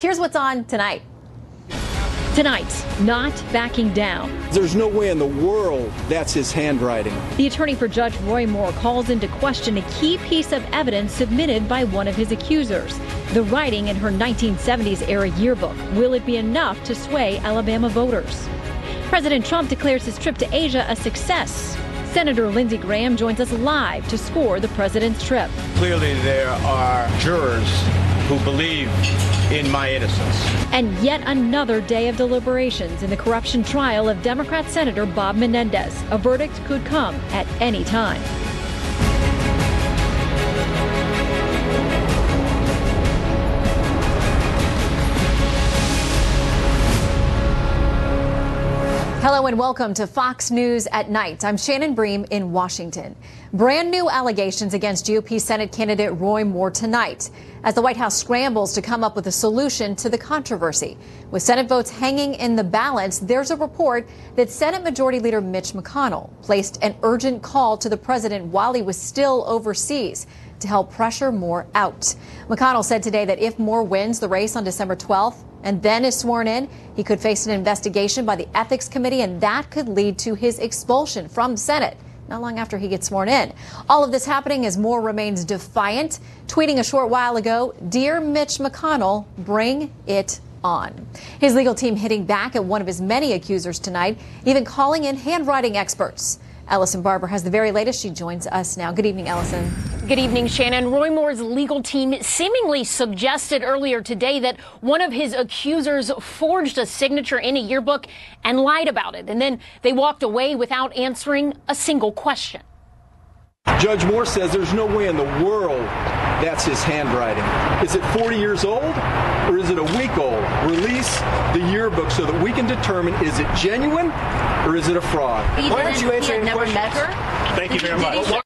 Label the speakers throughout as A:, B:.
A: Here's what's on tonight.
B: Tonight, not backing down.
C: There's no way in the world that's his handwriting.
B: The attorney for Judge Roy Moore calls into question a key piece of evidence submitted by one of his accusers. The writing in her 1970s-era yearbook. Will it be enough to sway Alabama voters? President Trump declares his trip to Asia a success. Senator Lindsey Graham joins us live to score the president's trip.
D: Clearly, there are jurors who believe in my innocence.
B: And yet another day of deliberations in the corruption trial of Democrat Senator Bob Menendez. A verdict could come at any time.
A: Hello and welcome to Fox News at Night. I'm Shannon Bream in Washington. Brand new allegations against GOP Senate candidate Roy Moore tonight as the White House scrambles to come up with a solution to the controversy. With Senate votes hanging in the balance, there's a report that Senate Majority Leader Mitch McConnell placed an urgent call to the president while he was still overseas to help pressure Moore out. McConnell said today that if Moore wins the race on December 12th and then is sworn in, he could face an investigation by the Ethics Committee, and that could lead to his expulsion from the Senate not long after he gets sworn in. All of this happening as Moore remains defiant, tweeting a short while ago, "Dear Mitch McConnell, bring it on." His legal team hitting back at one of his many accusers tonight, even calling in handwriting experts. Ellison Barber has the very latest. She joins us now. Good evening, Ellison.
E: Good evening, Shannon. Roy Moore's legal team seemingly suggested earlier today that one of his accusers forged a signature in a yearbook and lied about it. And then they walked away without answering a single question.
C: Judge Moore says there's no way in the world that's his handwriting. Is it 40 years old or is it a week old? Release the yearbook so that we can determine, is it genuine or is it a fraud?
D: Why aren't you answering the question? Thank you very much.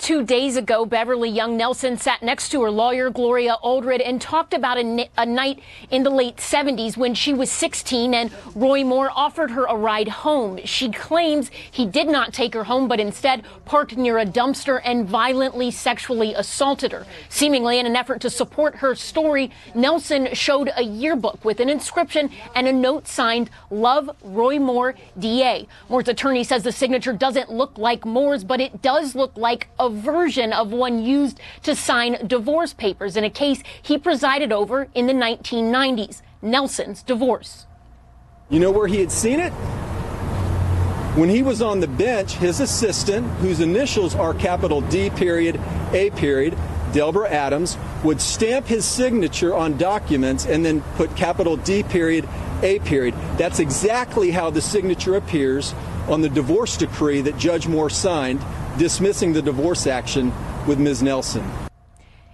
E: 2 days ago, Beverly Young Nelson sat next to her lawyer, Gloria Aldred, and talked about a night in the late 70s when she was 16 and Roy Moore offered her a ride home. She claims he did not take her home, but instead parked near a dumpster and violently sexually assaulted her. Seemingly in an effort to support her story, Nelson showed a yearbook with an inscription and a note signed, "Love, Roy Moore, DA." Moore's attorney says the signature doesn't look like Moore's, but it does look like a version of one used to sign divorce papers in a case he presided over in the 1990s, Nelson's divorce.
C: You know where he had seen it? When he was on the bench, his assistant, whose initials are capital D period, A period, Delbert Adams, would stamp his signature on documents and then put capital D period, A period. That's exactly how the signature appears on the divorce decree that Judge Moore signed, dismissing the divorce action with Ms. Nelson.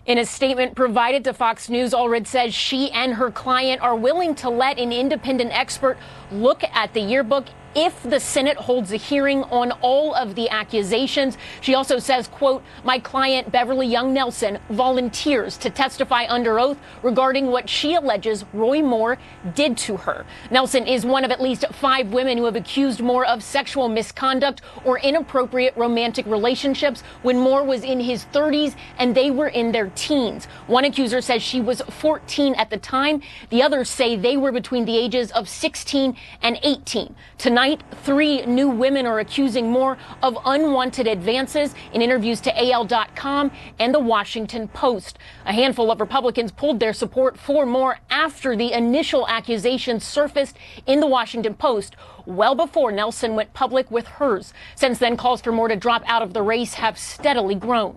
E: In a statement provided to Fox News, Allred says she and her client are willing to let an independent expert look at the yearbook if the Senate holds a hearing on all of the accusations. She also says, quote, "My client, Beverly Young Nelson, volunteers to testify under oath regarding what she alleges Roy Moore did to her." Nelson is one of at least 5 women who have accused Moore of sexual misconduct or inappropriate romantic relationships when Moore was in his 30s and they were in their teens. One accuser says she was 14 at the time. The others say they were between the ages of 16 and 18. Tonight, 3 new women are accusing Moore of unwanted advances in interviews to AL.com and the Washington Post. A handful of Republicans pulled their support for Moore after the initial accusations surfaced in the Washington Post, well before Nelson went public with hers. Since then, calls for Moore to drop out of the race have steadily grown.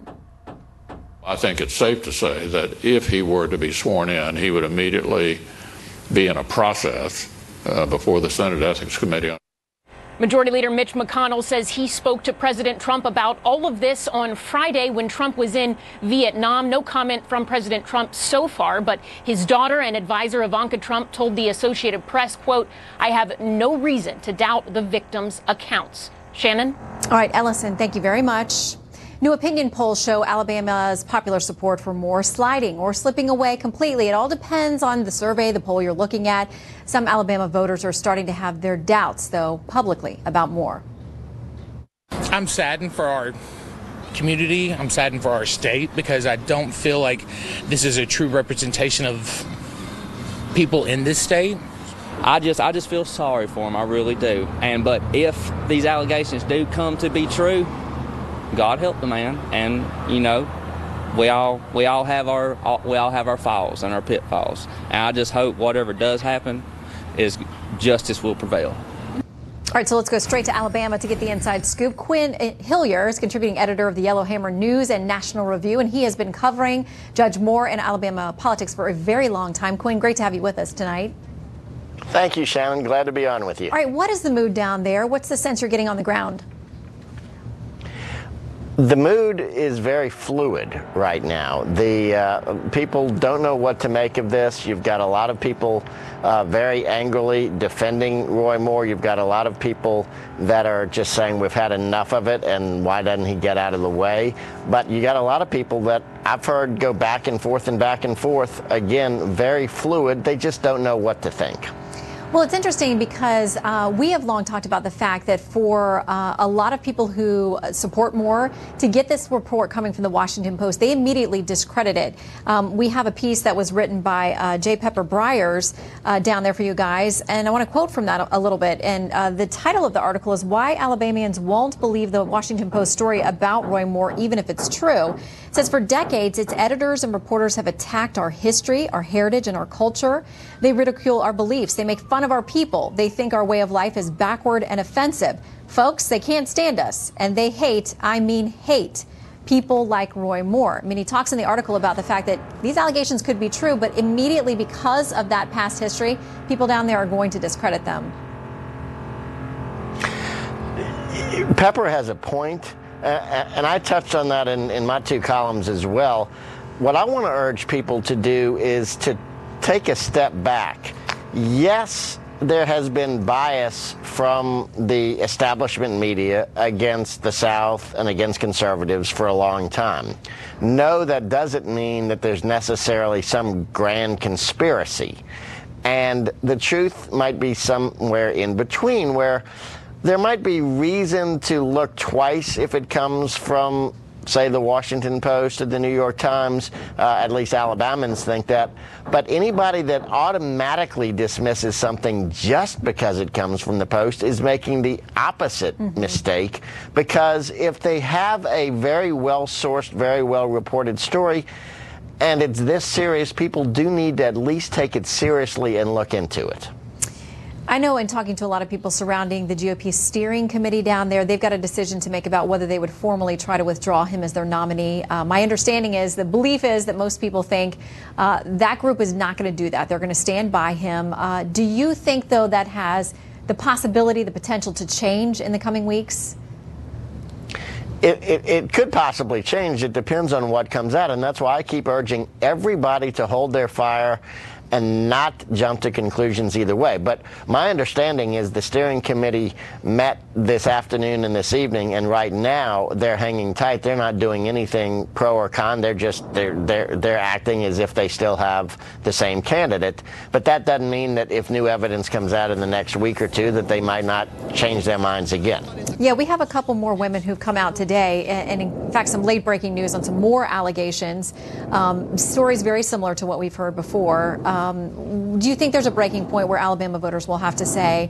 F: I think it's safe to say that if he were to be sworn in, he would immediately be in a process before the Senate Ethics Committee.
E: Majority Leader Mitch McConnell says he spoke to President Trump about all of this on Friday when Trump was in Vietnam. No comment from President Trump so far, but his daughter and advisor Ivanka Trump told the Associated Press, quote, "I have no reason to doubt the victims' accounts." Shannon?
A: All right, Ellison, thank you very much. New opinion polls show Alabama's popular support for Moore sliding or slipping away completely. It all depends on the survey, the poll you're looking at. Some Alabama voters are starting to have their doubts, though, publicly about Moore.
G: I'm saddened for our community. I'm saddened for our state because I don't feel like this is a true representation of people in this state.
H: I just feel sorry for him. I really do. But if these allegations do come to be true, God help the man. And we all have our files and our pitfalls. And I just hope whatever does happen is justice will prevail.
A: All right, so let's go straight to Alabama to get the inside scoop. Quinn Hillier is contributing editor of the Yellowhammer News and National Review, and he has been covering Judge Moore and Alabama politics for a very long time. Quinn, great to have you with us tonight.
I: Thank you, Shannon. Glad to be on with you.
A: All right, what is the mood down there? What's the sense you're getting on the ground?
I: The mood is very fluid right now. The people don't know what to make of this. You've got a lot of people very angrily defending Roy Moore. You've got a lot of people that are just saying we've had enough of it and why doesn't he get out of the way? But you got a lot of people that I've heard go back and forth and back and forth. Again, very fluid. They just don't know what to think.
A: Well, it's interesting because we have long talked about the fact that for a lot of people who support Moore, to get this report coming from the Washington Post, they immediately discredit it. We have a piece that was written by J. Pepper Byers down there for you guys, and I want to quote from that a little bit. And the title of the article is "Why Alabamians Won't Believe the Washington Post Story About Roy Moore, Even If It's True." It says, for decades, its editors and reporters have attacked our history, our heritage, and our culture. They ridicule our beliefs. They make fun of our people. They think our way of life is backward and offensive. Folks, they can't stand us, and they hate, I mean hate, people like Roy Moore. I mean, he talks in the article about the fact that these allegations could be true, but immediately because of that past history, people down there are going to discredit them.
I: Pepper has a point, and I touched on that in my two columns as well. What I want to urge people to do is to take a step back. Yes, there has been bias from the establishment media against the South and against conservatives for a long time. No, that doesn't mean that there's necessarily some grand conspiracy. And the truth might be somewhere in between, where there might be reason to look twice if it comes from, say, the Washington Post or the New York Times. At least Alabamans think that. But anybody that automatically dismisses something just because it comes from the Post is making the opposite mistake. Because if they have a very well-sourced, very well-reported story, and it's this serious, people do need to at least take it seriously and look into it.
A: I know in talking to a lot of people surrounding the GOP steering committee down there, they've got a decision to make about whether they would formally try to withdraw him as their nominee. My understanding is, the belief is that most people think that group is not going to do that. They're going to stand by him. Do you think, though, that has the possibility, the potential to change in the coming weeks?
I: It could possibly change. It depends on what comes out, and that's why I keep urging everybody to hold their fire and not jump to conclusions either way. But my understanding is the steering committee met this afternoon and this evening, and right now they're hanging tight. They're not doing anything pro or con. They're acting as if they still have the same candidate. But that doesn't mean that if new evidence comes out in the next week or two that they might not change their minds again.
A: Yeah, we have a couple more women who've come out today, and in fact some late breaking news on some more allegations. Stories very similar to what we've heard before. Do you think there's a breaking point where Alabama voters will have to say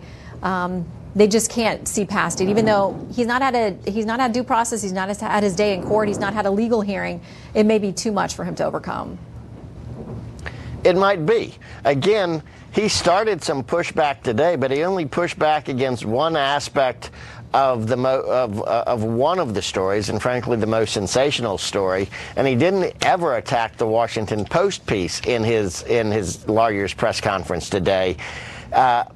A: they just can't see past it, even though he's not had due process, he's not had his day in court, he's not had a legal hearing? It may be too much for him to overcome.
I: It might be. Again, he started some pushback today, but he only pushed back against one aspect of one of the stories, and frankly the most sensational story, and he didn't ever attack the Washington Post piece in his lawyer's press conference today.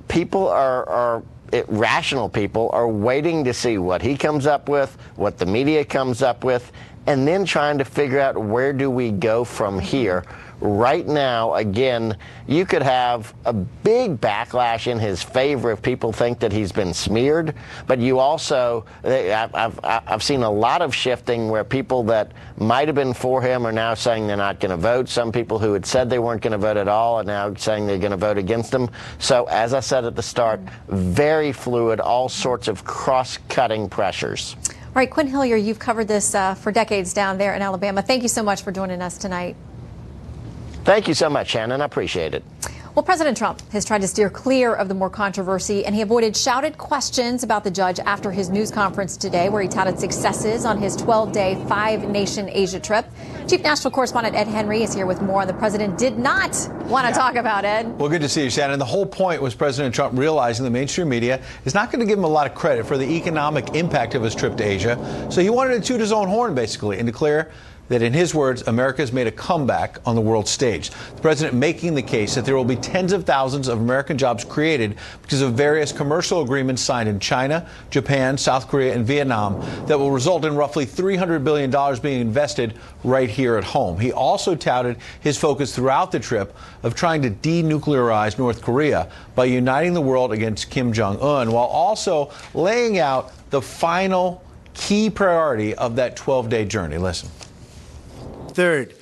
I: People are rational people are waiting to see what he comes up with, what the media comes up with, and then trying to figure out where do we go from here. Right now, again, you could have a big backlash in his favor if people think that he's been smeared. But you also, I've seen a lot of shifting where people that might have been for him are now saying they're not going to vote. Some people who had said they weren't going to vote at all are now saying they're going to vote against him. So, as I said at the start, very fluid, all sorts of cross-cutting pressures.
A: All right, Quinn Hillier, you've covered this for decades down there in Alabama. Thank you so much for joining us tonight.
I: Thank you so much, Shannon. I appreciate it.
A: Well, President Trump has tried to steer clear of the more controversy, and he avoided shouted questions about the judge after his news conference today, where he touted successes on his 12-day, 5-nation Asia trip. Chief National Correspondent Ed Henry is here with more on the president did not want to talk about, Ed.
J: Well, good to see you, Shannon. The whole point was President Trump realizing the mainstream media is not going to give him a lot of credit for the economic impact of his trip to Asia. So he wanted to toot his own horn, basically, and declare that, in his words, America has made a comeback on the world stage. The president making the case that there will be tens of thousands of American jobs created because of various commercial agreements signed in China, Japan, South Korea, and Vietnam that will result in roughly $300 billion being invested right here at home. He also touted his focus throughout the trip of trying to denuclearize North Korea by uniting the world against Kim Jong-un, while also laying out the final key priority of that 12-day journey. Listen.
K: Third,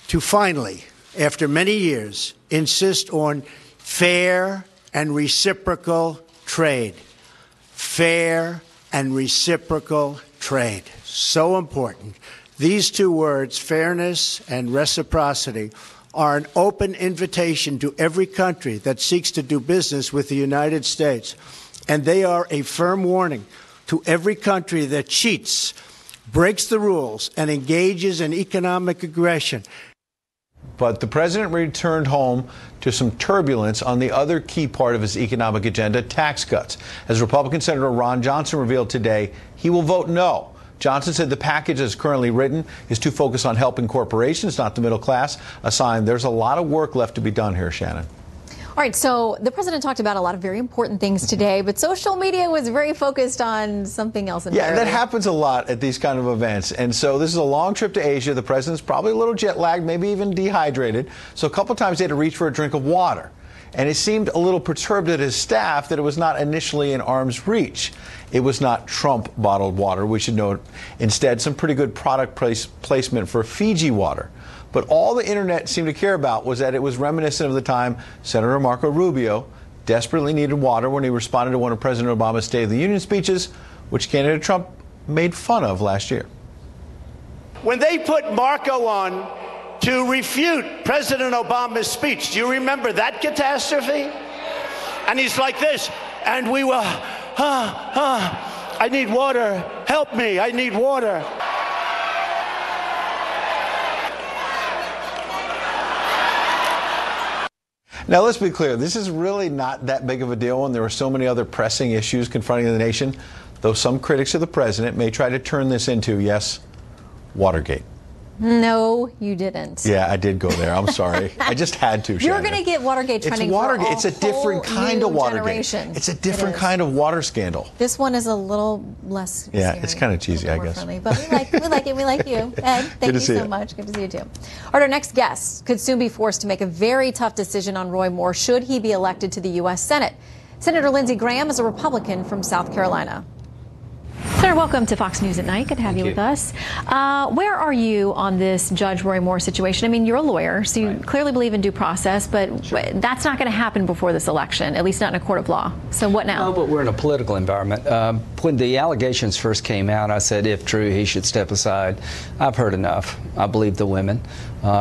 K: to finally, after many years, insist on fair and reciprocal trade. Fair and reciprocal trade. So important. These two words, fairness and reciprocity, are an open invitation to every country that seeks to do business with the United States. And they are a firm warning to every country that cheats, breaks the rules, and engages in economic aggression.
J: But the president returned home to some turbulence on the other key part of his economic agenda, tax cuts. As Republican Senator Ron Johnson revealed today, he will vote no. Johnson said the package as currently written is too focused on helping corporations, not the middle class, a sign there's a lot of work left to be done here, Shannon.
A: All right, so the president talked about a lot of very important things today, but social media was very focused on something else entirely.
J: Yeah, that happens a lot at these kind of events. And so this is a long trip to Asia. The president's probably a little jet lagged, maybe even dehydrated. So a couple times he had to reach for a drink of water. And it seemed a little perturbed at his staff that it was not initially in arm's reach. It was not Trump bottled water, we should note. Instead, some pretty good product placement for Fiji water. But all the internet seemed to care about was that it was reminiscent of the time Senator Marco Rubio desperately needed water when he responded to one of President Obama's State of the Union speeches, which candidate Trump made fun of last year.
K: When they put Marco on to refute President Obama's speech, do you remember that catastrophe? And he's like this, and we will, I need water, help me, I need water.
J: Now, let's be clear. This is really not that big of a deal when there are so many other pressing issues confronting the nation, though some critics of the president may try to turn this into, yes, Watergate.
A: No, you didn't.
J: Yeah, I did go there. I'm sorry. I just had to.
A: You're going to get Watergate trending.
J: It's Watergate.
A: For
J: It's a different kind of Watergate.
A: Generation.
J: It's a different kind of water scandal.
A: This one is a little less.
J: Yeah,
A: scary,
J: it's kind of cheesy, I guess.
A: Friendly, but we like it. We like you, Ed. Thank you so much. Good to see you too. All right, our next guest could soon be forced to make a very tough decision on Roy Moore should he be elected to the U.S. Senate. Senator Lindsey Graham is a Republican from South Carolina. Senator, welcome to Fox News at Night. Good to have you with us. Where are you on this Judge Roy Moore situation? I mean, you're a lawyer, so you clearly believe in due process, but that's not going to happen before this election, at least not in a court of law. So what now?
L: No, but we're in a political environment. When the allegations first came out, I said, if true, he should step aside. I've heard enough. I believe the women.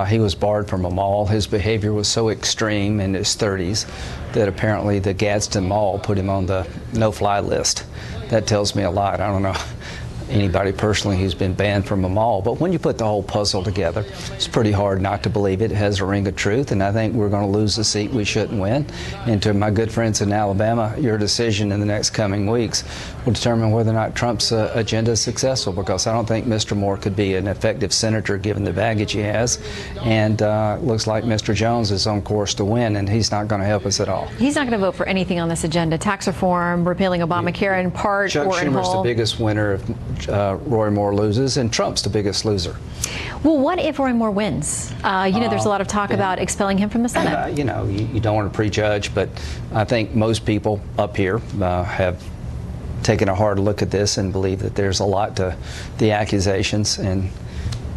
L: He was barred from a mall. His behavior was so extreme in his 30s that apparently the Gadsden Mall put him on the no-fly list. That tells me a lot. I don't know anybody personally who's been banned from a mall, but when you put the whole puzzle together, it's pretty hard not to believe it. It has a ring of truth, and I think we're going to lose the seat we shouldn't win. And to my good friends in Alabama, your decision in the next coming weeks will determine whether or not Trump's agenda is successful, because I don't think Mr. Moore could be an effective senator given the baggage he has, and it looks like Mr. Jones is on course to win, and he's not going to help us at all.
A: He's not going to vote for anything on this agenda. Tax reform, repealing Obamacare in part
L: Chuck
A: or in
L: Schumer's
A: whole.
L: The biggest winner if Roy Moore loses, and Trump's the biggest loser.
A: Well, what if Roy Moore wins? There's a lot of talk about expelling him from the Senate.
L: You don't want to prejudge, but I think most people up here have taken a hard look at this and believe that there's a lot to the accusations. And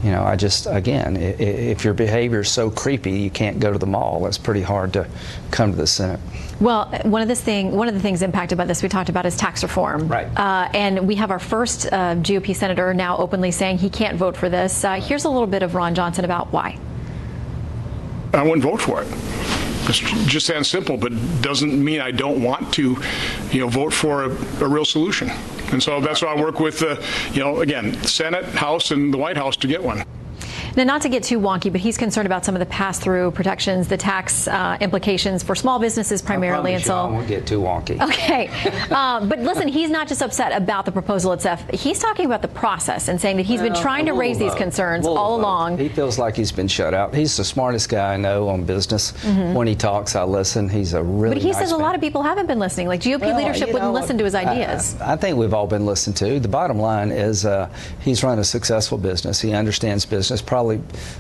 L: again, if your behavior is so creepy you can't go to the mall, it's pretty hard to come to the Senate.
A: Well, one of the things impacted by this we talked about is tax reform.
L: Right.
A: And we have our first GOP senator now openly saying he can't vote for this. Here's a little bit of Ron Johnson about why.
M: I wouldn't vote for it. It's just that simple, but doesn't mean I don't want to, vote for a real solution. And so that's why I work with, again, Senate, House, and the White House to get one.
A: Now, not to get too wonky, but he's concerned about some of the pass-through protections, the tax implications for small businesses primarily.
L: And so I won't get too wonky.
A: Okay. But listen, he's not just upset about the proposal itself. He's talking about the process and saying that he's been trying to raise these concerns all along.
L: He feels like he's been shut out. He's the smartest guy I know on business. When he talks, I listen. He's a really
A: But he
L: nice
A: says a lot of people haven't been listening. Like GOP leadership wouldn't listen to his ideas.
L: I think we've all been listened to. The bottom line is he's run a successful business. He understands business probably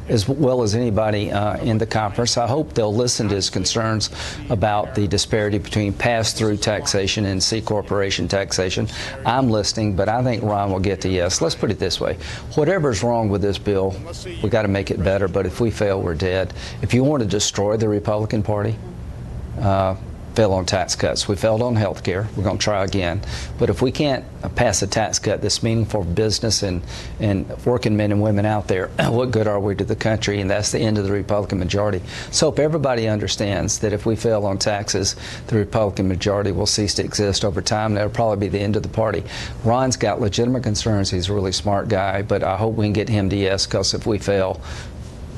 L: as well as anybody in the conference. I hope they'll listen to his concerns about the disparity between pass-through taxation and C corporation taxation. I'm listening, but I think Ron will get to yes. Let's put it this way. Whatever's wrong with this bill, we got to make it better, but if we fail, we're dead. If you want to destroy the Republican Party, fail on tax cuts. We failed on health care. We're going to try again. But if we can't pass a tax cut that's meaningful for business and working men and women out there, what good are we to the country? And that's the end of the Republican majority. So if everybody understands that if we fail on taxes, the Republican majority will cease to exist over time. That'll probably be the end of the party. Ron's got legitimate concerns. He's a really smart guy, but I hope we can get him to yes, because if we fail,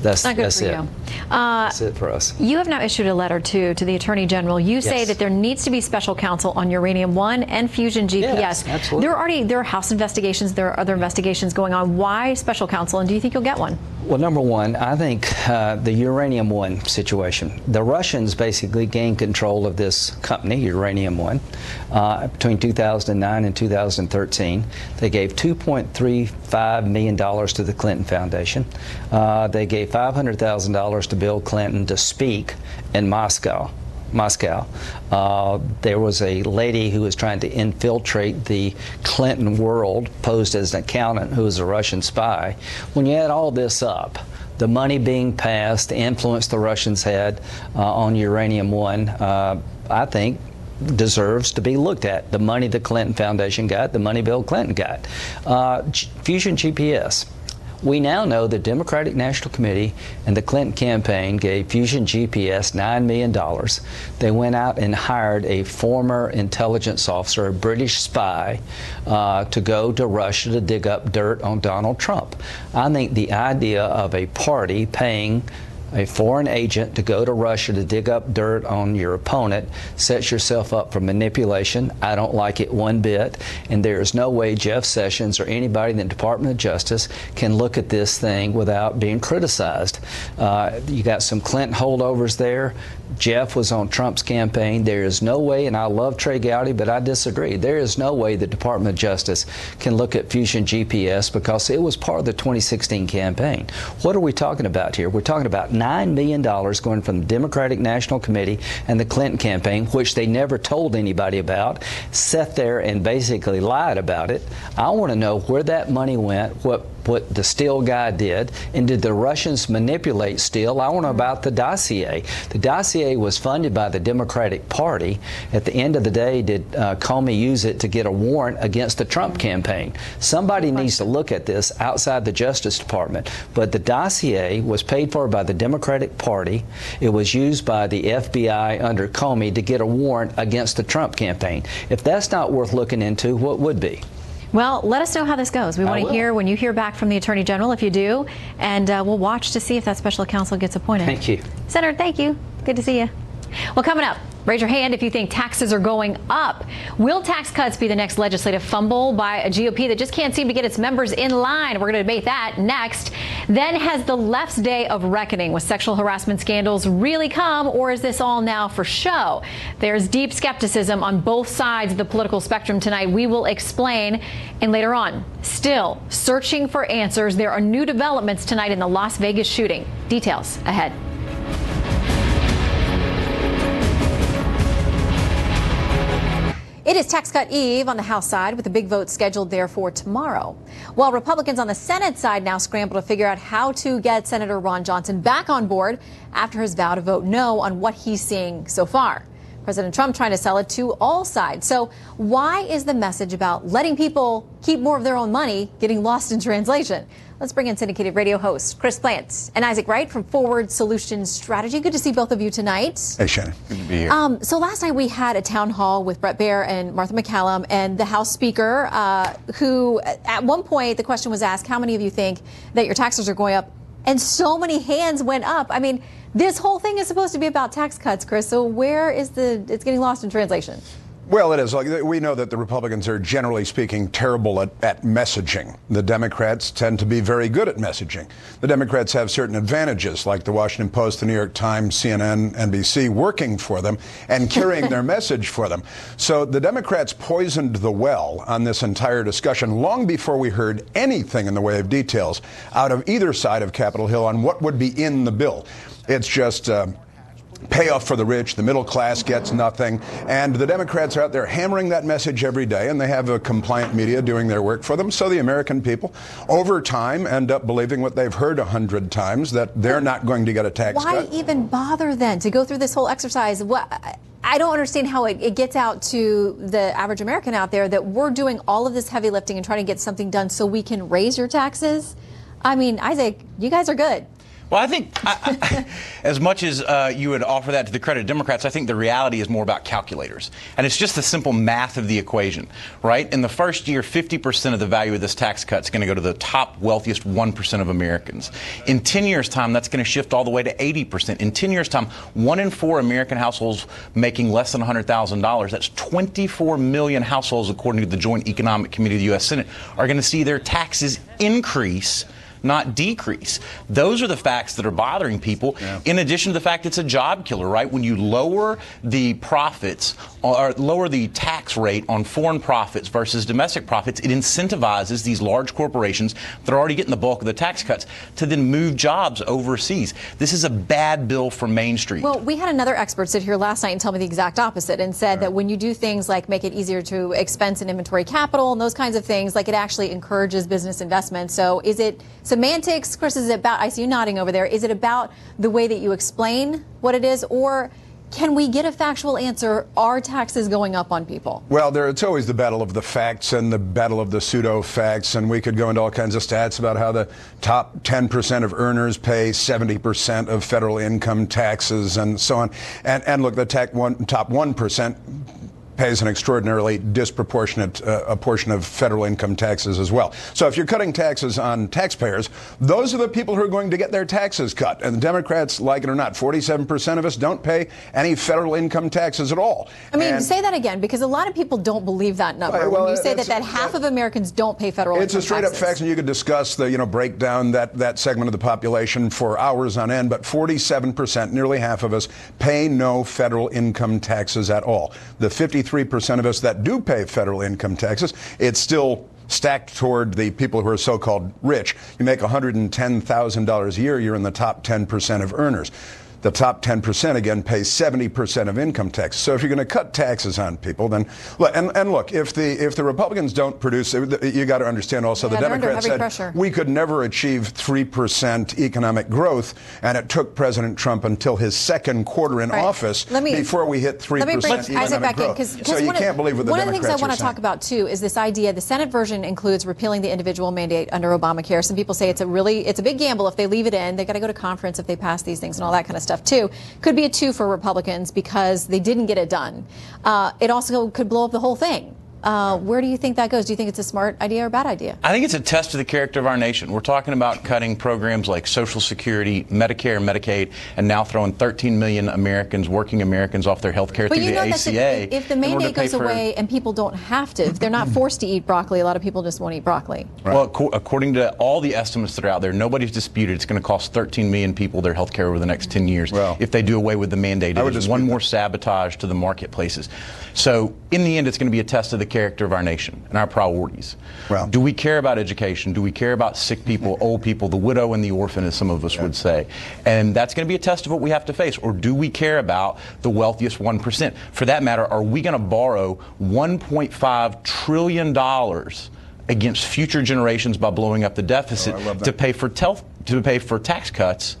L: that's it. That's it for us.
A: You have now issued a letter to the Attorney General. You say that there needs to be special counsel on Uranium One and Fusion GPS.
L: Yes, absolutely.
A: There are House investigations. There are other investigations going on. Why special counsel, and do you think you'll get one?
L: Well, number one, I think the Uranium One situation. The Russians basically gained control of this company, Uranium One, between 2009 and 2013. They gave $2.35 million to the Clinton Foundation. They gave $500,000 to Bill Clinton to speak in Moscow. There was a lady who was trying to infiltrate the Clinton world, posed as an accountant who was a Russian spy. When you add all this up, the money being passed, the influence the Russians had on Uranium One, I think deserves to be looked at. The money the Clinton Foundation got, the money Bill Clinton got. Fusion GPS. We now know the Democratic National Committee and the Clinton campaign gave Fusion GPS $9 million. They went out and hired a former intelligence officer, a British spy, to go to Russia to dig up dirt on Donald Trump. I think the idea of a party paying a foreign agent to go to Russia to dig up dirt on your opponent sets yourself up for manipulation. I don't like it one bit, and there is no way Jeff Sessions or anybody in the Department of Justice can look at this thing without being criticized. You got some Clinton holdovers there. Jeff was on Trump's campaign. There is no way, and I love Trey Gowdy, but I disagree. There is no way the Department of Justice can look at Fusion GPS because it was part of the 2016 campaign. What are we talking about here? We're talking about $9 million going from the Democratic National Committee and the Clinton campaign, which they never told anybody about, sat there and basically lied about it. I want to know where that money went, what the Steele guy did, and did the Russians manipulate Steele? I want to know about the dossier. The dossier was funded by the Democratic Party. At the end of the day, did Comey use it to get a warrant against the Trump campaign? Somebody needs to look at this outside the Justice Department. But the dossier was paid for by the Democratic Party. It was used by the FBI under Comey to get a warrant against the Trump campaign. If that's not worth looking into, what would be?
A: Well, let us know how this goes. We want to hear when you hear back from the Attorney General, if you do, and we'll watch to see if that special counsel gets appointed.
L: Thank you.
A: Senator, thank you. Good to see you. Well, coming up, raise your hand if you think taxes are going up. Will tax cuts be the next legislative fumble by a GOP that just can't seem to get its members in line? We're going to debate that next. Then, has the left's day of reckoning with sexual harassment scandals really come, or is this all now for show? There's deep skepticism on both sides of the political spectrum tonight. We will explain. And later on, still searching for answers. There are new developments tonight in the Las Vegas shooting. Details ahead. It is tax cut eve on the House side, with a big vote scheduled there for tomorrow. While Republicans on the Senate side now scramble to figure out how to get Senator Ron Johnson back on board after his vow to vote no on what he's seeing so far. President Trump trying to sell it to all sides. So why is the message about letting people keep more of their own money getting lost in translation? Let's bring in syndicated radio hosts Chris Plants and Isaac Wright from Forward Solutions Strategy. Good to see both of you tonight.
N: Hey, Shannon. Good to be here.
A: So last night we had a town hall with Brett Baier and Martha McCallum and the House Speaker, who at one point the question was asked, how many of you think that your taxes are going up? And so many hands went up. I mean, this whole thing is supposed to be about tax cuts, Chris. So where is it's getting lost in translation?
N: Well, it is. Like, we know that the Republicans are, generally speaking, terrible at messaging. The Democrats tend to be very good at messaging. The Democrats have certain advantages, like the Washington Post, the New York Times, CNN, NBC, working for them and carrying their message for them. So the Democrats poisoned the well on this entire discussion long before we heard anything in the way of details out of either side of Capitol Hill on what would be in the bill. It's just payoff for the rich, the middle class gets nothing, and the Democrats are out there hammering that message every day, and they have a compliant media doing their work for them, so the American people, over time, end up believing what they've heard 100 times, that they're not going to get a tax cut.
A: Why even bother then to go through this whole exercise? I don't understand how it gets out to the average American out there that we're doing all of this heavy lifting and trying to get something done so we can raise your taxes. I mean, Isaac, you guys are good.
O: Well, I think as much as you would offer that to the credit of Democrats, I think the reality is more about calculators. And it's just the simple math of the equation, right? In the first year, 50% of the value of this tax cut is going to go to the top wealthiest 1% of Americans. In 10 years' time, that's going to shift all the way to 80%. In 10 years' time, 1 in 4 American households making less than $100,000, that's 24 million households, according to the Joint Economic Committee of the U.S. Senate, are going to see their taxes increase, not decrease. Those are the facts that are bothering people, in addition to the fact it's a job killer, right? When you lower the profits or lower the tax rate on foreign profits versus domestic profits, it incentivizes these large corporations that are already getting the bulk of the tax cuts to then move jobs overseas. This is a bad bill for Main Street.
A: Well, we had another expert sit here last night and tell me the exact opposite and said that when you do things like make it easier to expense and inventory capital and those kinds of things, like it actually encourages business investment. So is it semantics, Chris? Is it about, I see you nodding over there, is it about the way that you explain what it is, or can we get a factual answer? Are taxes going up on people?
N: Well, it's always the battle of the facts and the battle of the pseudo-facts, and we could go into all kinds of stats about how the top 10% of earners pay 70% of federal income taxes and so on. And look, the top 1% pays an extraordinarily disproportionate portion of federal income taxes as well. So if you're cutting taxes on taxpayers, those are the people who are going to get their taxes cut. And the Democrats, like it or not, 47% of us don't pay any federal income taxes at all.
A: I mean, say that again, because a lot of people don't believe that number. Well, when you say that half of Americans don't pay federal income taxes.
N: It's a straight up fact, and you could discuss the, break down that segment of the population for hours on end, but 47%, nearly half of us, pay no federal income taxes at all. The 53% of us that do pay federal income taxes, it's still stacked toward the people who are so-called rich. You make $110,000 a year, you're in the top 10% of earners. The top 10%, again, pays 70% of income tax. So if you're going to cut taxes on people, then look, if the Republicans don't produce, you got to understand also the Democrats said we could never achieve 3% economic growth, and it took President Trump until his second quarter in office before we hit 3% economic growth. So you can't believe what the Democrats are saying.
A: One of the things I want to talk about too is this idea. The Senate version includes repealing the individual mandate under Obamacare. Some people say it's a big gamble if they leave it in. They got to go to conference if they pass these things and all that kind of stuff too. Could be a 2 for Republicans because they didn't get it done. It also could blow up the whole thing. Where do you think that goes? Do you think it's a smart idea or a bad idea?
O: I think it's a test of the character of our nation. We're talking about cutting programs like Social Security, Medicare, Medicaid, and now throwing 13 million Americans, working Americans, off their health care through the ACA.
A: If the mandate goes away and people don't have to, if they're not forced to eat broccoli, a lot of people just won't eat broccoli.
O: Right. Well, according to all the estimates that are out there, nobody's disputed it's going to cost 13 million people their health care over the next 10 years if they do away with the mandate. It is one more sabotage to the marketplaces. So in the end, it's going to be a test of the character of our nation and our priorities. Do we care about education? Do we care about sick people, old people, the widow and the orphan, as some of us would say? And that's going to be a test of what we have to face. Or do we care about the wealthiest 1%? For that matter, are we going to borrow $1.5 trillion against future generations by blowing up the deficit to pay for tax cuts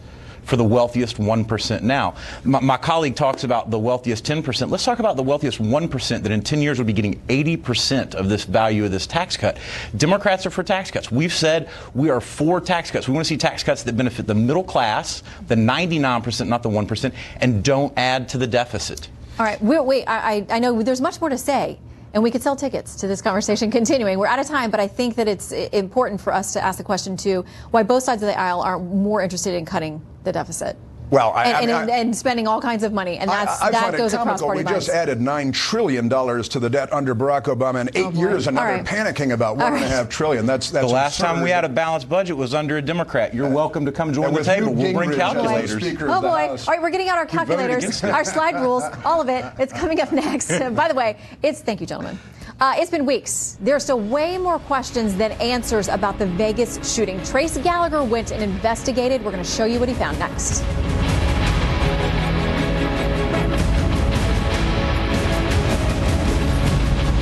O: for the wealthiest 1% now. My colleague talks about the wealthiest 10%. Let's talk about the wealthiest 1% that in 10 years will be getting 80% of this value of this tax cut. Democrats are for tax cuts. We've said we are for tax cuts. We want to see tax cuts that benefit the middle class, the 99%, not the 1%, and don't add to the deficit.
A: All right, wait, I know there's much more to say, and we could sell tickets to this conversation continuing. We're out of time, but I think that it's important for us to ask the question, too, why both sides of the aisle are more interested in cutting the deficit.
N: Well,
A: and spending all kinds of money, and that goes across party lines.
N: We just added $9 trillion to the debt under Barack Obama in 8 years, and now they're panicking about $1.5 trillion. That's
O: the last
N: absurd.
O: time we had a balanced budget was under a Democrat. You're welcome to come join the table. We'll bring calculators.
A: Oh boy! All right, we're getting out our calculators, our slide rules, all of it. It's coming up next. By the way, thank you, gentlemen. It's been weeks. There are still way more questions than answers about the Vegas shooting. Trace Gallagher went and investigated. We're going to show you what he found next.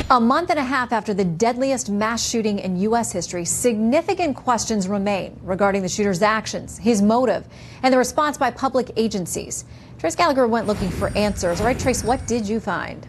A: A month and a half after the deadliest mass shooting in U.S. history, significant questions remain regarding the shooter's actions, his motive, and the response by public agencies. Trace Gallagher went looking for answers. All right, Trace, what did you find?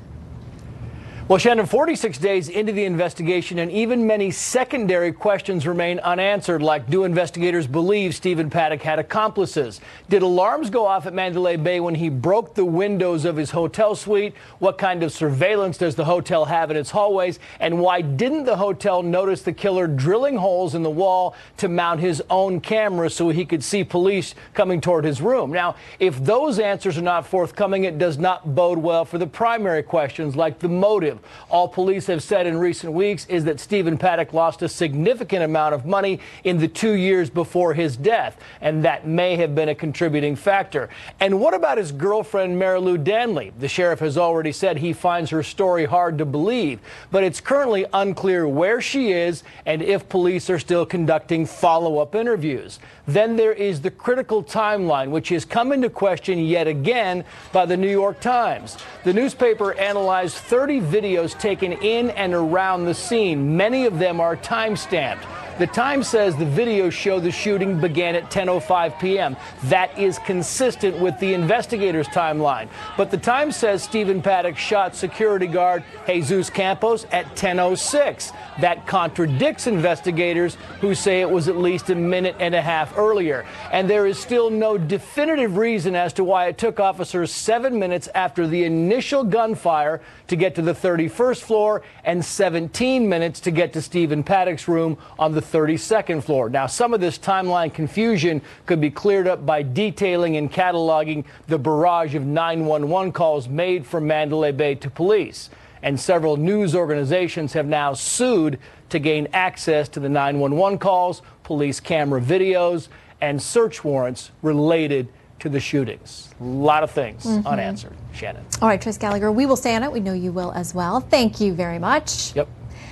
P: Well, Shannon, 46 days into the investigation, and even many secondary questions remain unanswered, like do investigators believe Stephen Paddock had accomplices? Did alarms go off at Mandalay Bay when he broke the windows of his hotel suite? What kind of surveillance does the hotel have in its hallways? And why didn't the hotel notice the killer drilling holes in the wall to mount his own camera so he could see police coming toward his room? Now, if those answers are not forthcoming, it does not bode well for the primary questions, like the motive. All police have said in recent weeks is that Stephen Paddock lost a significant amount of money in the 2 years before his death, and that may have been a contributing factor. And what about his girlfriend, Marilou Danley? The sheriff has already said he finds her story hard to believe, but it's currently unclear where she is and if police are still conducting follow-up interviews. Then there is the critical timeline, which has come into question yet again by the New York Times. The newspaper analyzed 30 videos taken in and around the scene. Many of them are time-stamped. The Times says the videos show the shooting began at 10:05 p.m. That is consistent with the investigators' timeline. But the Times says Stephen Paddock shot security guard Jesus Campos at 10:06. That contradicts investigators who say it was at least a minute and a half earlier. And there is still no definitive reason as to why it took officers 7 minutes after the initial gunfire to get to the 31st floor and 17 minutes to get to Stephen Paddock's room on the 32nd floor. Now, some of this timeline confusion could be cleared up by detailing and cataloging the barrage of 911 calls made from Mandalay Bay to police. And several news organizations have now sued to gain access to the 911 calls, police camera videos, and search warrants related to the shootings. A lot of things unanswered. Shannon.
A: All right, Trace Gallagher, we will stay on it. We know you will as well. Thank you very much.
P: Yep.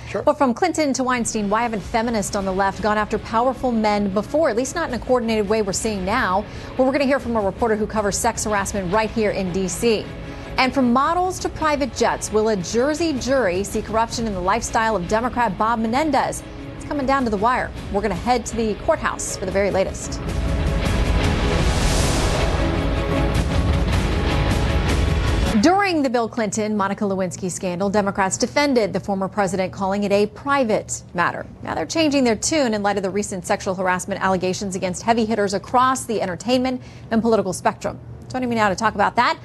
P: Sure.
A: Well, from Clinton to Weinstein, why haven't feminists on the left gone after powerful men before, at least not in a coordinated way we're seeing now? Well, we're going to hear from a reporter who covers sex harassment right here in D.C. And from models to private jets, will a Jersey jury see corruption in the lifestyle of Democrat Bob Menendez? It's coming down to the wire. We're going to head to the courthouse for the very latest. During the Bill Clinton, Monica Lewinsky scandal, Democrats defended the former president, calling it a private matter. Now they're changing their tune in light of the recent sexual harassment allegations against heavy hitters across the entertainment and political spectrum. Joining me now to talk about that,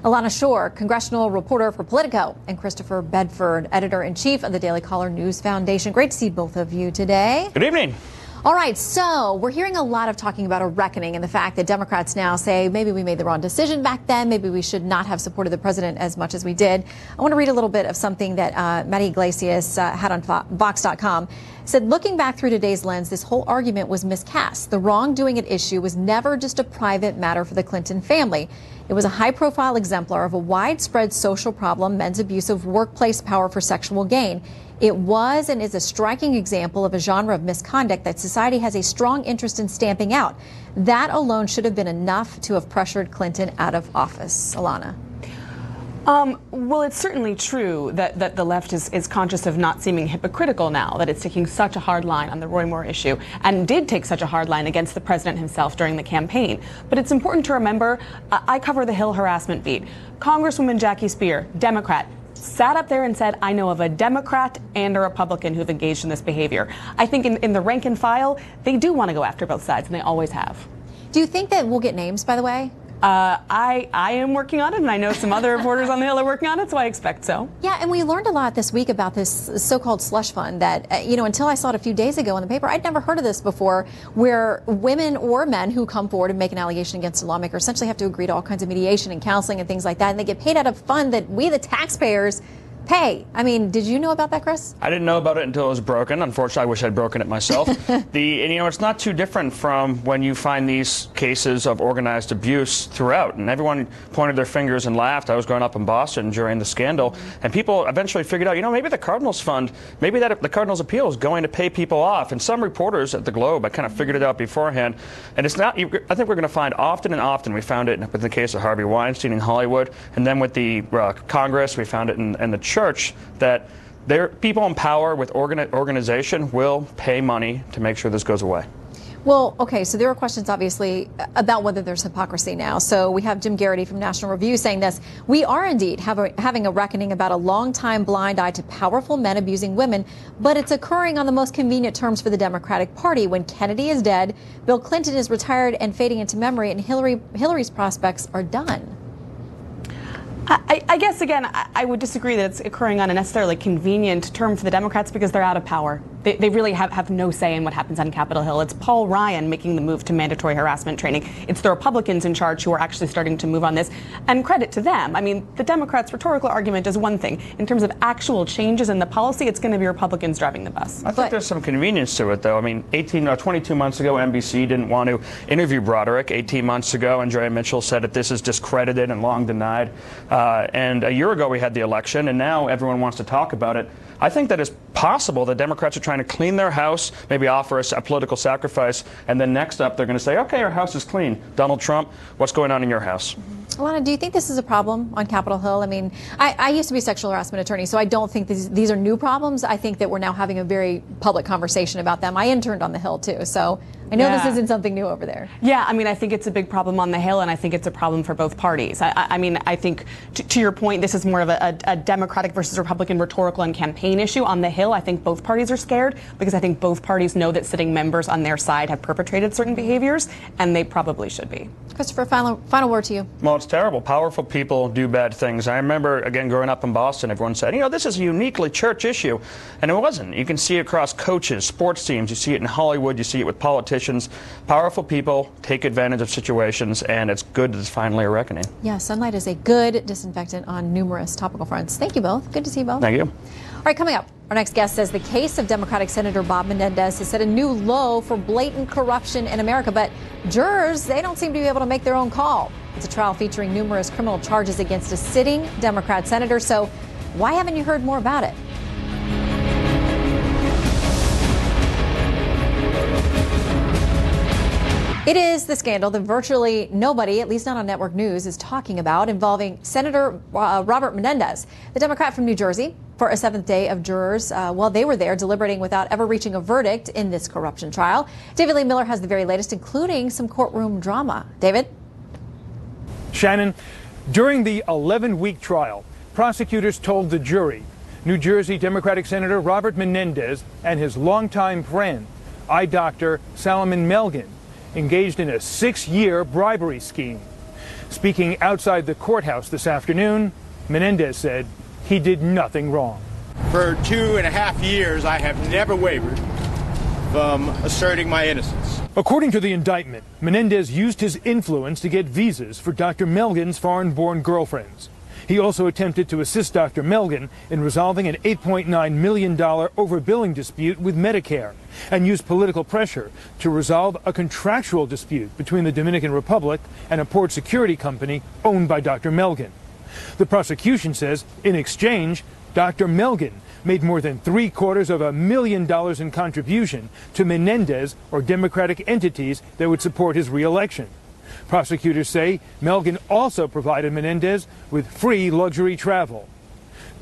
A: Alana Shore, congressional reporter for Politico, and Christopher Bedford, editor-in-chief of the Daily Caller News Foundation. Great to see both of you today.
P: Good evening.
A: All right, so we're hearing a lot of talking about a reckoning and the fact that Democrats now say maybe we made the wrong decision back then, maybe we should not have supported the president as much as we did. I want to read a little bit of something that Maddie Iglesias had on Vox.com. Said, looking back through today's lens, this whole argument was miscast. The wrongdoing at issue was never just a private matter for the Clinton family. It was a high-profile exemplar of a widespread social problem, men's abuse of workplace power for sexual gain. It was and is a striking example of a genre of misconduct that society has a strong interest in stamping out. That alone should have been enough to have pressured Clinton out of office. Alana.
Q: Well, it's certainly true that the left is conscious of not seeming hypocritical now, that it's taking such a hard line on the Roy Moore issue, and did take such a hard line against the president himself during the campaign. But it's important to remember, I cover the Hill harassment beat. Congresswoman Jackie Speer, Democrat, sat up there and said, I know of a Democrat and a Republican who've engaged in this behavior. I think in the rank and file, they do want to go after both sides, and they always have.
A: Do you think that we'll get names, by the way?
Q: I am working on it, and I know some other reporters on the Hill are working on it, so I expect so.
A: Yeah, and we learned a lot this week about this so-called slush fund that, until I saw it a few days ago in the paper, I'd never heard of this before, where women or men who come forward and make an allegation against a lawmaker essentially have to agree to all kinds of mediation and counseling and things like that, and they get paid out of a fund that we, the taxpayers, pay. I mean, did you know about that, Chris?
R: I didn't know about it until it was broken. Unfortunately, I wish I'd broken it myself. It's not too different from when you find these cases of organized abuse throughout, and everyone pointed their fingers and laughed. I was growing up in Boston during the scandal, and people eventually figured out, maybe the Cardinals Fund, maybe that the Cardinals Appeal is going to pay people off. And some reporters at the Globe, I kind of figured it out beforehand. And it's not, I think we're going to find often and often, we found it with the case of Harvey Weinstein in Hollywood, and then with the Congress, we found it in the church, that people in power with organization will pay money to make sure this goes away.
A: Well, okay, so there are questions, obviously, about whether there's hypocrisy now. So we have Jim Garrity from National Review saying this: we are indeed having a reckoning about a long-time blind eye to powerful men abusing women, but it's occurring on the most convenient terms for the Democratic Party. When Kennedy is dead, Bill Clinton is retired and fading into memory, and Hillary's prospects are done.
Q: I guess, again, I would disagree that it's occurring on a necessarily convenient term for the Democrats because they're out of power. They really have no say in what happens on Capitol Hill. It's Paul Ryan making the move to mandatory harassment training. It's the Republicans in charge who are actually starting to move on this. And credit to them. I mean, the Democrats' rhetorical argument is one thing. In terms of actual changes in the policy, it's going to be Republicans driving the bus.
R: I think there's some convenience to it, though. I mean, 22 months ago, NBC didn't want to interview Broderick. 18 months ago, Andrea Mitchell said that this is discredited and long denied. And a year ago, we had the election, and now everyone wants to talk about it. I think that it's possible that Democrats are trying to clean their house, maybe offer us a political sacrifice, and then next up they're going to say, okay, our house is clean. Donald Trump, what's going on in your house?
A: Alana, do you think this is a problem on Capitol Hill? I mean, I used to be a sexual harassment attorney, so I don't think these are new problems. I think that we're now having a very public conversation about them. I interned on the Hill, too, so I know this isn't something new over there.
Q: Yeah, I mean, I think it's a big problem on the Hill, and I think it's a problem for both parties. I mean, I think, to your point, this is more of a Democratic versus Republican rhetorical and campaign issue. On the Hill, I think both parties are scared because I think both parties know that sitting members on their side have perpetrated certain behaviors, and they probably should be.
A: Christopher, final word to you.
R: Well, it's terrible. Powerful people do bad things. I remember, again, growing up in Boston, everyone said, this is a uniquely church issue. And it wasn't. You can see it across coaches, sports teams. You see it in Hollywood. You see it with politicians. Powerful people take advantage of situations, and it's good that it's finally a reckoning.
A: Yeah, sunlight is a good disinfectant on numerous topical fronts. Thank you both. Good to see you both.
R: Thank you.
A: All right, coming up, our next guest says the case of Democratic Senator Bob Menendez has set a new low for blatant corruption in America, but jurors, they don't seem to be able to make their own call. It's a trial featuring numerous criminal charges against a sitting Democrat senator, so why haven't you heard more about it? It is the scandal that virtually nobody, at least not on network news, is talking about, involving Senator Robert Menendez, the Democrat from New Jersey, for a seventh day of jurors while they were there deliberating without ever reaching a verdict in this corruption trial. David Lee Miller has the very latest, including some courtroom drama. David?
S: Shannon, during the 11-week trial, prosecutors told the jury New Jersey Democratic Senator Robert Menendez and his longtime friend, eye doctor Salomon Melgen, engaged in a 6-year bribery scheme. Speaking outside the courthouse this afternoon, Menendez said he did nothing wrong.
D: For 2.5 years, I have never wavered from asserting my innocence.
S: According to the indictment, Menendez used his influence to get visas for Dr. Melgen's foreign-born girlfriends. He also attempted to assist Dr. Melgen in resolving an $8.9 million overbilling dispute with Medicare and used political pressure to resolve a contractual dispute between the Dominican Republic and a port security company owned by Dr. Melgen. The prosecution says, in exchange, Dr. Melgen made more than $750,000 in contribution to Menendez or Democratic entities that would support his re-election. Prosecutors say Melgen also provided Menendez with free luxury travel.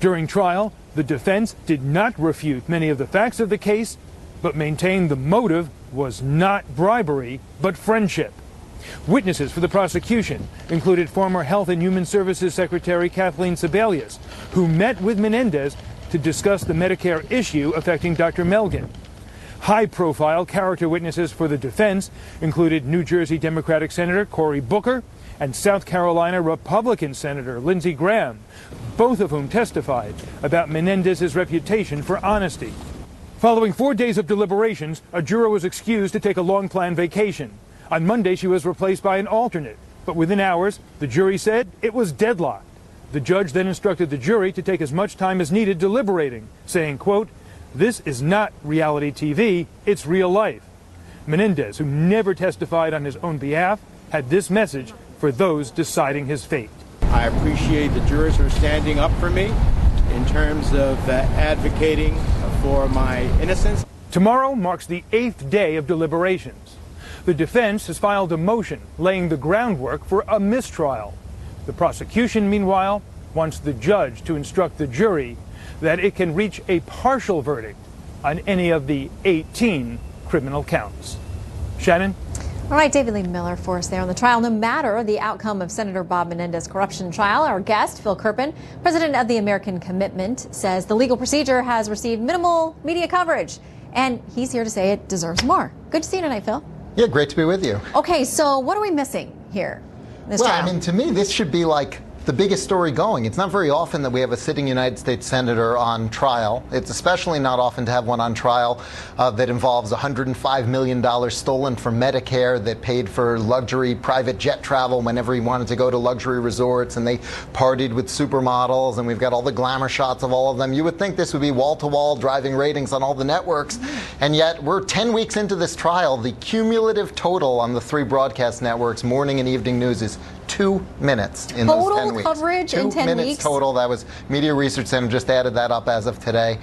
S: During trial, the defense did not refute many of the facts of the case, but maintained the motive was not bribery, but friendship. Witnesses for the prosecution included former Health and Human Services Secretary Kathleen Sebelius, who met with Menendez to discuss the Medicare issue affecting Dr. Melgen. High-profile character witnesses for the defense included New Jersey Democratic Senator Cory Booker and South Carolina Republican Senator Lindsey Graham, both of whom testified about Menendez's reputation for honesty. Following 4 days of deliberations, a juror was excused to take a long-planned vacation. On Monday, she was replaced by an alternate, but within hours, the jury said it was deadlocked. The judge then instructed the jury to take as much time as needed deliberating, saying, quote, "This is not reality TV, it's real life." Menendez, who never testified on his own behalf, had this message for those deciding his fate.
D: I appreciate the jurors who are standing up for me in terms of advocating for my innocence.
S: Tomorrow marks the 8th day of deliberations. The defense has filed a motion laying the groundwork for a mistrial. The prosecution, meanwhile, wants the judge to instruct the jury that it can reach a partial verdict on any of the 18 criminal counts. Shannon?
A: All right, David Lee Miller for us there on the trial. No matter the outcome of Senator Bob Menendez's corruption trial, our guest, Phil Kerpen, president of the American Commitment, says the legal procedure has received minimal media coverage, and he's here to say it deserves more. Good to see you tonight, Phil.
T: Yeah, great to be with you.
A: Okay, so what are we missing here?
T: Well, I mean, to me, this should be like the biggest story going. It's not very often that we have a sitting United States senator on trial. It's especially not often to have one on trial that involves $105 million stolen from Medicare that paid for luxury private jet travel whenever he wanted to go to luxury resorts, and they partied with supermodels, and we've got all the glamour shots of all of them. You would think this would be wall-to-wall driving ratings on all the networks, and yet we're 10 weeks into this trial. The cumulative total on the 3 broadcast networks, morning and evening news, is 2 minutes in those 10 weeks.
A: Coverage in 10 weeks?
T: 2 minutes total. That was Media Research Center just added that up as of today.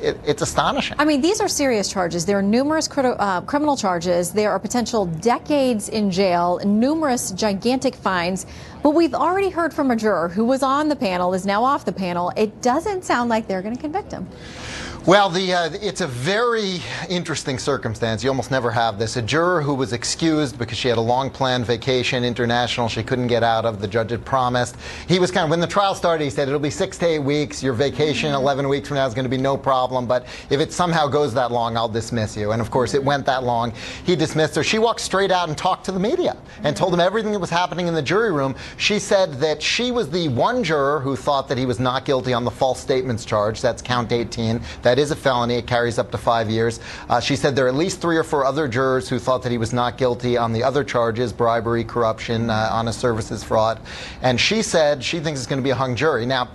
T: It's astonishing.
A: I mean, these are serious charges. There are numerous criminal charges. There are potential decades in jail, numerous gigantic fines. But we've already heard from a juror who was on the panel, is now off the panel. It doesn't sound like they're going to convict him.
T: Well, it's a very interesting circumstance. You almost never have this. A juror who was excused because she had a long-planned vacation, international, she couldn't get out of, the judge had promised. He was when the trial started, he said, it'll be 6 to 8 weeks. Your vacation 11 weeks from now is going to be no problem. But if it somehow goes that long, I'll dismiss you. And, of course, it went that long. He dismissed her. She walked straight out and talked to the media and told them everything that was happening in the jury room. She said that she was the one juror who thought that he was not guilty on the false statements charge. That's count 18. That is a felony. It carries up to 5 years. She said there are at least 3 or 4 other jurors who thought that he was not guilty on the other charges, bribery, corruption, honest services fraud. And she said she thinks it's going to be a hung jury. Now,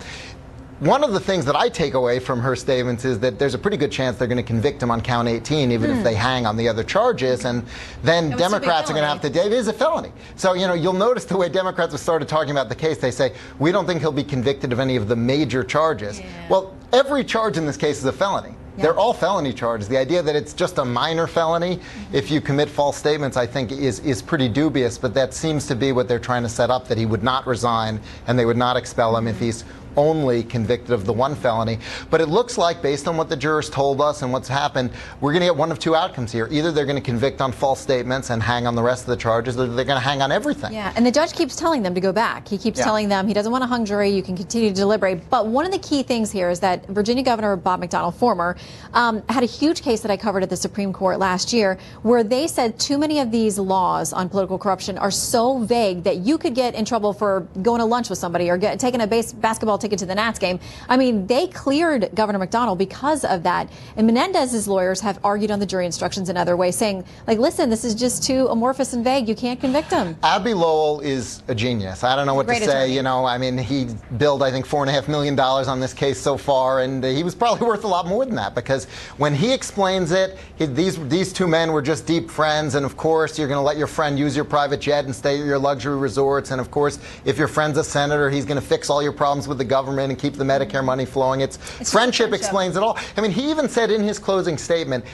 T: one of the things that I take away from her statements is that there's a pretty good chance they're going to convict him on count 18, even if they hang on the other charges. And then Democrats are going to have to, it is a felony. So, you'll notice the way Democrats have started talking about the case, they say, we don't think he'll be convicted of any of the major charges. Yeah. Well, every charge in this case is a felony. Yeah. They're all felony charges. The idea that it's just a minor felony if you commit false statements, I think, is pretty dubious. But that seems to be what they're trying to set up, that he would not resign and they would not expel him if he's only convicted of the one felony. But it looks like, based on what the jurors told us and what's happened, we're going to get one of 2 outcomes here. Either they're going to convict on false statements and hang on the rest of the charges, or they're going to hang on everything.
A: Yeah, and the judge keeps telling them to go back. He keeps telling them he doesn't want a hung jury. You can continue to deliberate. But one of the key things here is that Virginia Governor Bob McDonnell, former, had a huge case that I covered at the Supreme Court last year, where they said too many of these laws on political corruption are so vague that you could get in trouble for going to lunch with somebody or taking a basketball ticket to the Nats game. I mean, they cleared Governor McDonnell because of that. And Menendez's lawyers have argued on the jury instructions in other ways, saying, listen, this is just too amorphous and vague. You can't convict him.
T: Abbe Lowell is a genius. I don't know what to say.
A: Attorney.
T: I mean, he billed, I think, $4.5 million on this case so far, and he was probably worth a lot more than that, because when he explains it, these 2 men were just deep friends, and of course, you're going to let your friend use your private jet and stay at your luxury resorts, and of course, if your friend's a senator, he's going to fix all your problems with the government and keep the Medicare money flowing. It's friendship explains it all. I mean, he even said in his closing statement,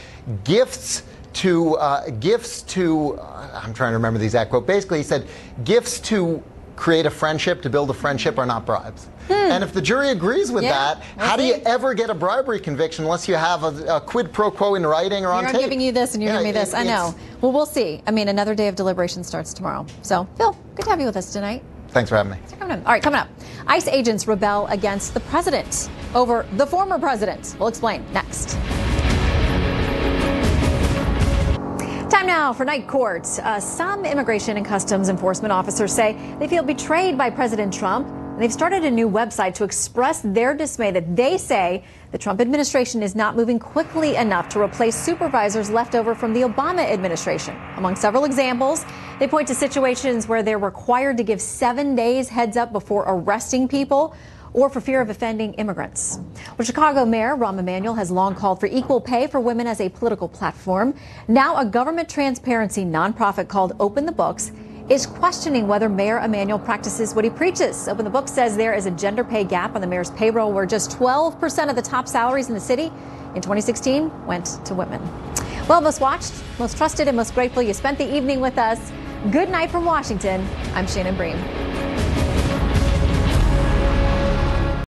T: gifts gifts to, I'm trying to remember the exact quote. Basically, he said, gifts to create a friendship, to build a friendship, are not bribes. And if the jury agrees with that, how do you ever get a bribery conviction unless you have a quid pro quo in writing or on tape?
A: I'm giving you this and you're giving me this. I know. Well, we'll see. I mean, another day of deliberation starts tomorrow. So, Phil, good to have you with us tonight.
T: Thanks for having me.
A: All right, coming up. ICE agents rebel against the president over the former president. We'll explain next. Time now for Night Court. Some Immigration and Customs Enforcement officers say they feel betrayed by President Trump. And they've started a new website to express their dismay that they say the Trump administration is not moving quickly enough to replace supervisors left over from the Obama administration. Among several examples, they point to situations where they're required to give 7 days heads up before arresting people or for fear of offending immigrants. Well, Chicago Mayor Rahm Emanuel has long called for equal pay for women as a political platform. Now a government transparency nonprofit called Open the Books is questioning whether Mayor Emanuel practices what he preaches. Open the Book says there is a gender pay gap on the mayor's payroll where just 12% of the top salaries in the city in 2016 went to women. Well, most watched, most trusted, and most grateful you spent the evening with us. Good night from Washington. I'm Shannon Bream.